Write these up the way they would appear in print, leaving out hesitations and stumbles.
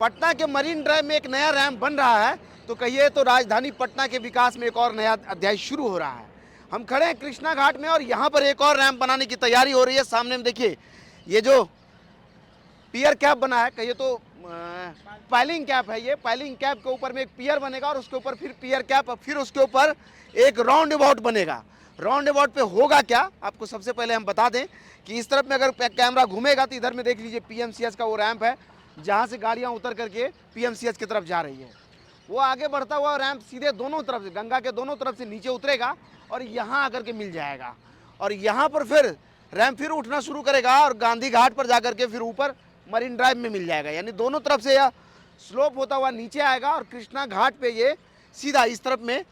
पटना के marine drive में एक नया रैंप बन रहा है, तो कहिए तो राजधानी पटना के विकास में एक और नया अध्याय शुरू हो रहा है। हम खड़े हैं कृष्णा घाट में और यहाँ पर एक और रैंप बनाने की तैयारी हो रही है। सामने में देखिए ये जो पियर कैप बना है, कहिए तो पाइलिंग कैप है। ये पाइलिंग कैप के ऊपर में एक पियर बनेगा और उसके ऊपर फिर पियर कैप, फिर उसके ऊपर एक राउंड अबाउट बनेगा। राउंड अबाउट पे होगा क्या, आपको सबसे पहले हम बता दें कि इस तरफ में अगर कैमरा घूमेगा तो इधर में देख लीजिए पीएमसीएच का वो रैंप है, जहाँ से गाड़ियाँ उतर करके पीएमसीएच की तरफ जा रही है। वो आगे बढ़ता हुआ रैंप सीधे दोनों तरफ से, गंगा के दोनों तरफ से नीचे उतरेगा और यहाँ आकर के मिल जाएगा। और यहाँ पर फिर रैंप फिर उठना शुरू करेगा और गांधी घाट पर जाकर के फिर ऊपर मरीन ड्राइव में मिल जाएगा। यानी दोनों तरफ से यह स्लोप होता हुआ नीचे आएगा और कृष्णा घाट पे ये सीधा इस तरफ में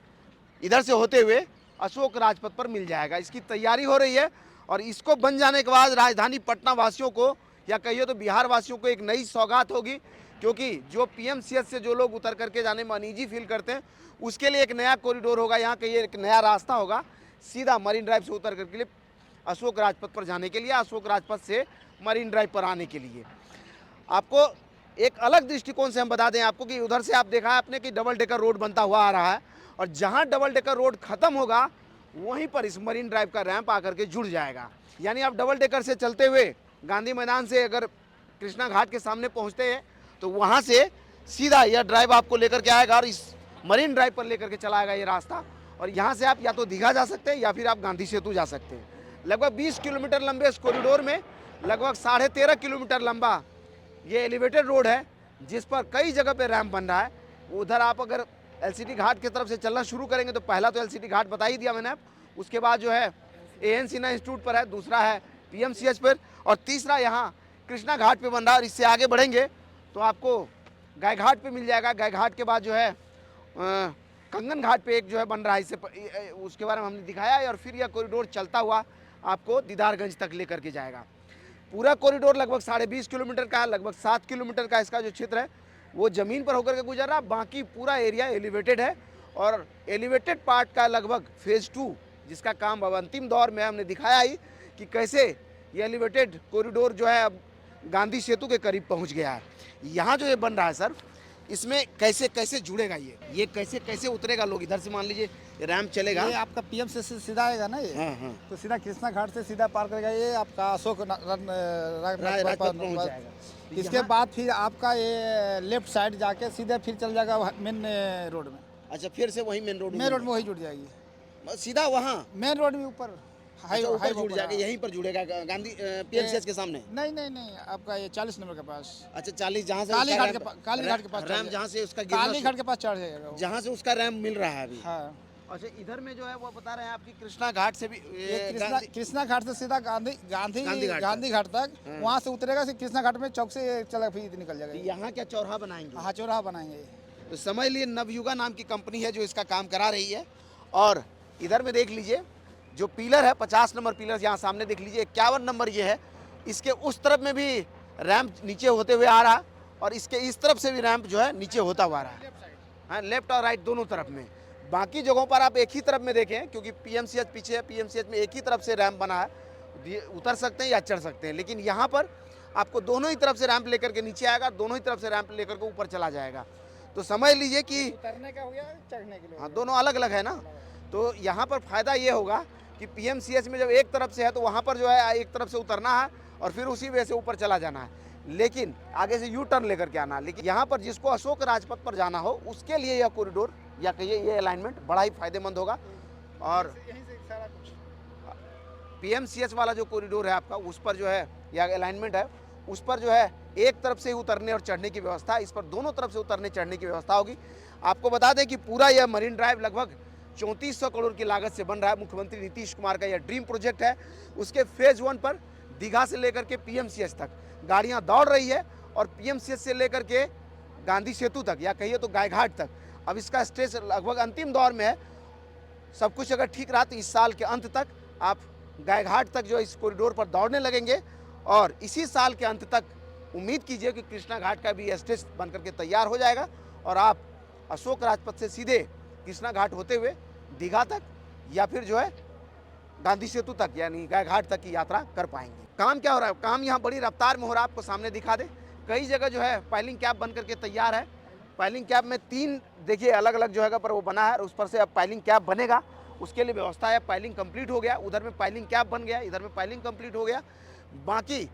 इधर से होते हुए अशोक राजपथ पर मिल जाएगा। इसकी तैयारी हो रही है और इसको बन जाने के बाद राजधानी पटना वासियों को, या कहिए तो बिहार वासियों को, एक नई सौगात होगी, क्योंकि जो पीएमसीएच से जो लोग उतर करके जाने में अनईजी फील करते हैं उसके लिए एक नया कॉरिडोर होगा। यहाँ कहिए एक नया रास्ता होगा सीधा मरीन ड्राइव से उतर करके लिए अशोक राजपथ पर जाने के लिए, अशोक राजपथ से मरीन ड्राइव पर आने के लिए। आपको एक अलग दृष्टिकोण से हम बता दें आपको कि उधर से आप देखा है आपने कि डबल डेकर रोड बनता हुआ आ रहा है और जहाँ डबल डेकर रोड खत्म होगा वहीं पर इस मरीन ड्राइव का रैंप आकर के जुड़ जाएगा। यानी आप डबल डेकर से चलते हुए गांधी मैदान से अगर कृष्णा घाट के सामने पहुंचते हैं तो वहां से सीधा यह ड्राइव आपको लेकर के आएगा और इस मरीन ड्राइव पर लेकर के चला आएगा ये रास्ता। और यहाँ से आप या तो दीघा जा सकते हैं या फिर आप गांधी सेतु जा सकते हैं। लगभग 20 किलोमीटर लंबे इस कॉरिडोर में लगभग 13.5 किलोमीटर लंबा ये एलिवेटेड रोड है, जिस पर कई जगह पे रैंप बन रहा है। उधर आप अगर एलसीटी घाट की तरफ से चलना शुरू करेंगे तो पहला तो एलसीटी घाट बता ही दिया मैंने, उसके बाद जो है एएन सिन्हा इंस्टीट्यूट पर है, दूसरा है पीएमसीएच पर और तीसरा यहाँ कृष्णा घाट पे बन रहा है। और इससे आगे बढ़ेंगे तो आपको गाय घाट पे मिल जाएगा। गाय घाट के बाद जो है कंगन घाट पे एक जो है बन रहा है, इससे उसके बारे में हमने दिखाया है। और फिर यह कॉरिडोर चलता हुआ आपको दीदारगंज तक लेकर के जाएगा। पूरा कॉरिडोर लगभग 20.5 किलोमीटर का है, लगभग 7 किलोमीटर का इसका जो क्षेत्र है वो ज़मीन पर होकर के गुजर रहा। बाकी पूरा एरिया एलिवेटेड है और एलिवेटेड पार्ट का लगभग फेज़ 2 जिसका काम अब अंतिम दौर में हमने दिखाया ही कि कैसे ये एलिवेटेड कॉरिडोर जो है अब गांधी सेतु के करीब पहुंच गया है। यहाँ जो ये बन रहा है सर, इसमें कैसे कैसे जुड़ेगा ये कैसे कैसे उतरेगा लोग इधर से, मान लीजिए रैंप चलेगा, ये आपका पीएम से सीधा आएगा ना ये। हाँ। तो सीधा कृष्णा घाट से सीधा पार करेगा, ये आपका अशोक राजपथ पहुंच जाएगा। इसके बाद फिर आपका ये लेफ्ट साइड जाके सीधे फिर चल जाएगा मेन रोड में। अच्छा, फिर से वही मेन रोड में वही जुड़ जाएगी सीधा वहाँ मेन रोड में ऊपर हाई जुड़ जाएगा, यहीं पर जुड़ेगा गांधी पीएमसीएच के सामने। नहीं, आपका ये 40 नंबर के पास। अच्छा, 40 जहाँ से काली घाट के पास रैंप, जहाँ से उसका काली घाट के पास चढ़ जाएगा, जहाँ से उसका रैंप मिल रहा है अभी। हाँ। अच्छा, इधर में जो है वो बता रहे हैं आपकी कृष्णा घाट से भी, कृष्णा घाट से सीधा गांधी घाट तक, वहाँ से उतरेगा कृष्णा घाट में चौक से चला फिर निकल जाएगा। यहाँ क्या चौराहा बनाएंगे? हाँ, चौराहा बनाएंगे। तो समझ लिए नवयुगा नाम की कंपनी है जो इसका काम करा रही है। और इधर में देख लीजिए जो पिलर है, 50 नंबर पिलर यहाँ सामने देख लीजिए, 51 नंबर ये है। इसके उस तरफ में भी रैंप नीचे होते हुए आ रहा और इसके इस तरफ से भी रैंप जो है नीचे होता हुआ रहा है, हाँ, लेफ्ट और राइट दोनों तरफ में। बाकी जगहों पर आप एक ही तरफ में देखें, क्योंकि पीएमसीएच पीछे है, पीएमसीएच में एक ही तरफ से रैंप बना है, उतर सकते हैं या चढ़ सकते हैं। लेकिन यहाँ पर आपको दोनों ही तरफ से रैंप लेकर के नीचे आएगा, दोनों ही तरफ से रैंप लेकर के ऊपर चला जाएगा। तो समझ लीजिए कि उतरने का हो गया, चढ़ने के लिए, हाँ, दोनों अलग अलग है ना। तो यहाँ पर फायदा ये होगा कि पीएमसीएच में जब एक तरफ से है तो वहाँ पर जो है एक तरफ से उतरना है और फिर उसी वे से ऊपर चला जाना है, लेकिन आगे से यू टर्न लेकर के आना है। लेकिन यहाँ पर जिसको अशोक राजपथ पर जाना हो उसके लिए यह कॉरिडोर या कहिए ये अलाइनमेंट बड़ा ही फायदेमंद होगा। और पीएमसीएच वाला जो कॉरिडोर है आपका, उस पर जो है या अलाइनमेंट है, उस पर जो है एक तरफ से ही उतरने और चढ़ने की व्यवस्था, इस पर दोनों तरफ से उतरने चढ़ने की व्यवस्था होगी। आपको बता दें कि पूरा यह मरीन ड्राइव लगभग 3400 करोड़ की लागत से बन रहा है। मुख्यमंत्री नीतीश कुमार का यह ड्रीम प्रोजेक्ट है। उसके फेज़ 1 पर दीघा से लेकर के पीएमसीएच तक गाड़ियां दौड़ रही है और पीएमसीएच से लेकर के गांधी सेतु तक या कहिए तो गाय घाट तक अब इसका स्टेज लगभग अंतिम दौर में है। सब कुछ अगर ठीक रहा तो इस साल के अंत तक आप गाय घाट तक जो इस कॉरिडोर पर दौड़ने लगेंगे और इसी साल के अंत तक उम्मीद कीजिए कि कृष्णा घाट का भी स्टेज बन करके तैयार हो जाएगा और आप अशोक राजपथ से सीधे कृष्णा घाट होते हुए दीघा तक या फिर जो है गांधी सेतु तक यानी गाय घाट तक की यात्रा कर पाएंगे। काम क्या हो रहा है? काम यहाँ बड़ी रफ्तार में हो रहा है, आपको सामने दिखा दे। कई जगह जो है पाइलिंग कैप बन करके तैयार है। पाइलिंग कैप में 3 देखिए अलग अलग जगह पर वो बना है, उस पर से अब पाइलिंग कैप बनेगा, उसके लिए व्यवस्था है। पाइलिंग कंप्लीट हो गया, उधर में पाइलिंग कैप बन गया, इधर में पाइलिंग कंप्लीट हो गया। बाकी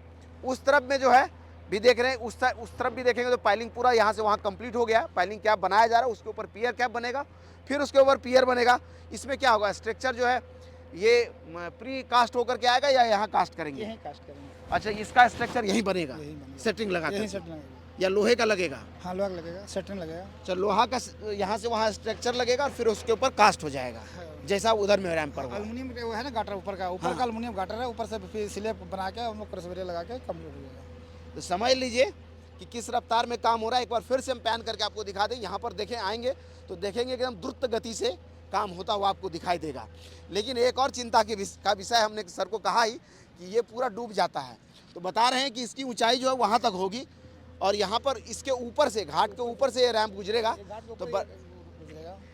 उस तरफ में जो है भी देख रहे हैं, उस तरफ भी देखेंगे तो पाइलिंग पूरा यहाँ से वहाँ कंप्लीट हो गया। पाइलिंग कैप बनाया जा रहा है, उसके ऊपर पियर कैप बनेगा, फिर उसके ऊपर पियर बनेगा। इसमें क्या होगा, स्ट्रक्चर जो है ये प्री कास्ट होकर के आएगा या यहाँ कास्ट करेंगे? यहीं कास्ट करेंगे। अच्छा, इसका स्ट्रक्चर यहीं बनेगा, यहीं बनेगा। सेटिंग लगा यहीं कर सेट लगेगा। या लोहे का लगेगा? हाँ, लोहा लगेगा, सेटिंग लगेगा। चलो लोहा का यहाँ से वहाँ स्ट्रक्चर लगेगा और फिर उसके ऊपर कास्ट हो जाएगा, जैसा उधर में रैंप पर हुआ। एल्युमिनियम का वो है ना गाटर, ऊपर का एल्युमिनियम गाटर है, ऊपर से फिर स्लैब बना के हम लोग क्रसबेरे लगा के कंप्लीट हो जाएगा। तो समझ लीजिए कि किस रफ्तार में काम हो रहा है। एक बार फिर से हम पैन करके आपको दिखा दें। यहाँ पर देखें, आएंगे तो देखेंगे एकदम द्रुत गति से काम होता हुआ आपको दिखाई देगा। लेकिन एक और चिंता का विषय हमने सर को कहा ही कि ये पूरा डूब जाता है, तो बता रहे हैं कि इसकी ऊंचाई जो है वहाँ तक होगी और यहाँ पर इसके ऊपर से, घाट के ऊपर से ये रैंप गुजरेगा तो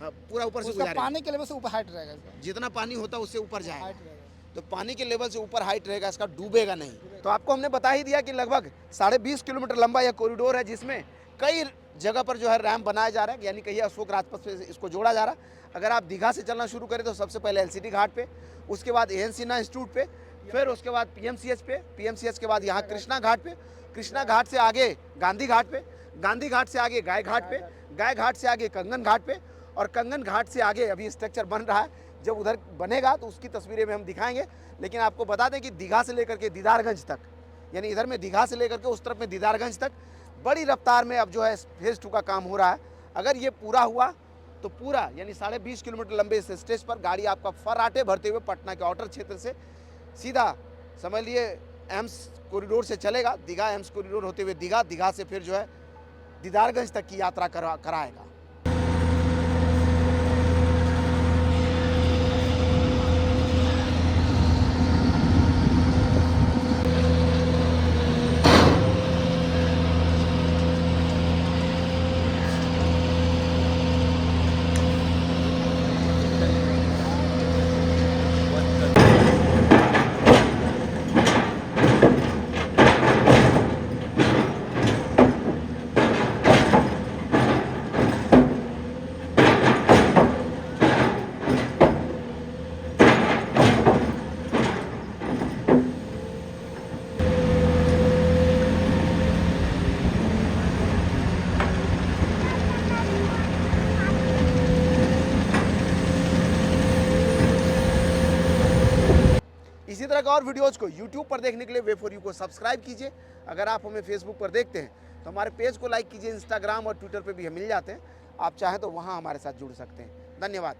पूरा ऊपर से उसका पानी के लेवल से ऊपर हाइट रहेगा, जितना पानी होता है उससे ऊपर जाएगा, हाइट रहेगा। तो पानी के लेवल से ऊपर हाइट रहेगा, इसका डूबेगा नहीं। तो आपको हमने बता ही दिया कि लगभग 20.5 किलोमीटर लंबा यह कॉरिडोर है, जिसमें कई जगह पर जो है रैंप बनाया जा रहा है, यानी कहिए अशोक राजपथ से इसको जोड़ा जा रहा है। अगर आप दीघा से चलना शुरू करें तो सबसे पहले एलसीटी घाट पे, उसके बाद एएन सिन्हा इंस्टीट्यूट पे, फिर उसके बाद पीएमसीएच पे, पीएमसीएच के बाद यहाँ कृष्णा घाट पे, कृष्णा घाट से आगे गांधी घाट पे, गांधी घाट से आगे गाय घाट पे, गाय घाट से आगे कंगन घाट पे, और कंगन घाट से आगे अभी स्ट्रक्चर बन रहा है। जब उधर बनेगा तो उसकी तस्वीरें में हम दिखाएंगे। लेकिन आपको बता दें कि दीघा से लेकर के दीदारगंज तक, यानी इधर में दीघा से लेकर के उस तरफ में दीदारगंज तक बड़ी रफ्तार में अब जो है फेज़ 2 का काम हो रहा है। अगर ये पूरा हुआ तो पूरा यानी 20.5 किलोमीटर लंबे इस स्टेज पर गाड़ी आपका फर्राटे भरते हुए पटना के आउटर क्षेत्र से सीधा समझ लिए एम्स कॉरिडोर से चलेगा, दीघा एम्स कॉरिडोर होते हुए दीघा, दीघा से फिर जो है दीदारगंज तक की यात्रा कराएगा। इसी तरह का और वीडियोज़ को YouTube पर देखने के लिए वे फॉर यू को सब्सक्राइब कीजिए। अगर आप हमें फेसबुक पर देखते हैं तो हमारे पेज को लाइक कीजिए। इंस्टाग्राम और ट्विटर पे भी हम मिल जाते हैं, आप चाहें तो वहाँ हमारे साथ जुड़ सकते हैं। धन्यवाद।